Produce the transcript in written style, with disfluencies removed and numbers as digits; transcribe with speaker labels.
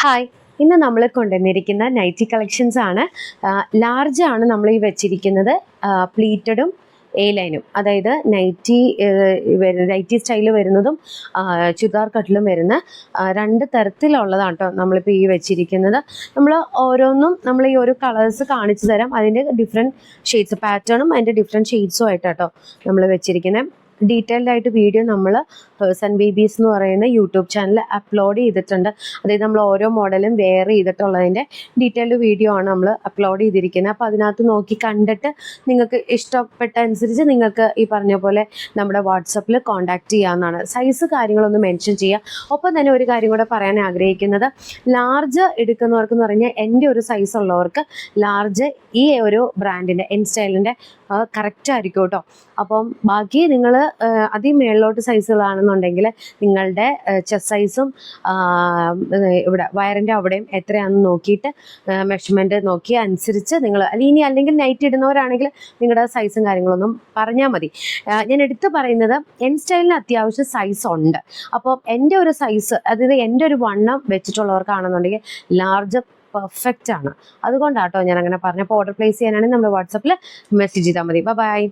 Speaker 1: Hi, ഇന്ന് നമ്മൾ കൊണ്ടുവന്നിരിക്കുന്ന nightie collections ആണ്. ലാർജ് ആണ് നമ്മൾ ഈ വെച്ചിരിക്കുന്നത്. പ്ലീറ്റഡും എ ലൈനും, അതായത് നൈറ്റി സ്റ്റൈല് വരുന്നതും ചുരിദാർ കട്ടിലും വരുന്ന രണ്ട് തരത്തിലുള്ളതാണ് കേട്ടോ നമ്മളിപ്പോൾ ഈ വെച്ചിരിക്കുന്നത്. നമ്മൾ ഓരോന്നും നമ്മൾ ഈ ഒരു കളേഴ്സ് കാണിച്ചു തരാം. അതിൻ്റെ ഡിഫറെൻറ്റ് ഷെയ്ഡ്സ് പാറ്റേണും അതിൻ്റെ ഡിഫറെൻറ്റ് ഷെയ്ഡ്സും ആയിട്ടാട്ടോ നമ്മൾ വെച്ചിരിക്കുന്നത്. ഡീറ്റെയിൽഡ് ആയിട്ട് വീഡിയോ നമ്മൾ ഹേഴ്സ് ആൻഡ് ബേബീസ് എന്ന് പറയുന്ന യൂട്യൂബ് ചാനൽ അപ്ലോഡ് ചെയ്തിട്ടുണ്ട്. അതായത് നമ്മൾ ഓരോ മോഡലും വെയർ ചെയ്തിട്ടുള്ളതിൻ്റെ ഡീറ്റെയിൽഡ് വീഡിയോ ആണ് നമ്മൾ അപ്ലോഡ് ചെയ്തിരിക്കുന്നത്. അപ്പോൾ അതിനകത്ത് നോക്കി കണ്ടിട്ട് നിങ്ങൾക്ക് ഇഷ്ടപ്പെട്ട അനുസരിച്ച് നിങ്ങൾക്ക് ഈ പറഞ്ഞ പോലെ നമ്മുടെ വാട്സപ്പിൽ കോൺടാക്റ്റ് ചെയ്യാവുന്നതാണ്. സൈസ് കാര്യങ്ങളൊന്ന് മെൻഷൻ ചെയ്യുക. ഒപ്പം തന്നെ ഒരു കാര്യം കൂടെ പറയാൻ ആഗ്രഹിക്കുന്നത്, ലാർജ് എടുക്കുന്നവർക്ക് എന്ന് പറഞ്ഞാൽ എൻ്റെ ഒരു സൈസ് ഉള്ളവർക്ക് ലാർജ് ഈ ഒരു ബ്രാൻഡിൻ്റെ എൻ സ്റ്റൈലിൻ്റെ കറക്റ്റ് ആയിരിക്കും കേട്ടോ. അപ്പം ബാക്കി നിങ്ങൾ അതിമേളിലോട്ട് സൈസുകളാണെന്നുണ്ടെങ്കിൽ നിങ്ങളുടെ ചെസ്റ്റ് സൈസും ഇവിടെ വയറിൻ്റെ അവിടെയും എത്രയാണെന്ന് നോക്കിയിട്ട് മെഷർമെൻറ്റ് നോക്കി അനുസരിച്ച് നിങ്ങൾ അല്ലെങ്കിൽ നൈറ്റ് ഇടുന്നവരാണെങ്കിൽ നിങ്ങളുടെ സൈസും കാര്യങ്ങളൊന്നും പറഞ്ഞാൽ മതി. ഞാൻ എടുത്ത് പറയുന്നത് എൻ സ്റ്റൈലിന് അത്യാവശ്യം സൈസ് ഉണ്ട്. അപ്പോൾ എൻ്റെ ഒരു സൈസ്, അതായത് എൻ്റെ ഒരു വണ്ണം വെച്ചിട്ടുള്ളവർക്കാണെന്നുണ്ടെങ്കിൽ ലാർജ് പെർഫെക്റ്റ് ആണ്. അതുകൊണ്ടാട്ടോ ഞാൻ അങ്ങനെ പറഞ്ഞപ്പോൾ ഓർഡർ പ്ലേസ് ചെയ്യാനാണെങ്കിൽ നമ്മുടെ വാട്സപ്പിൽ മെസ്സേജ് ചെയ്താൽ മതി. ബൈ.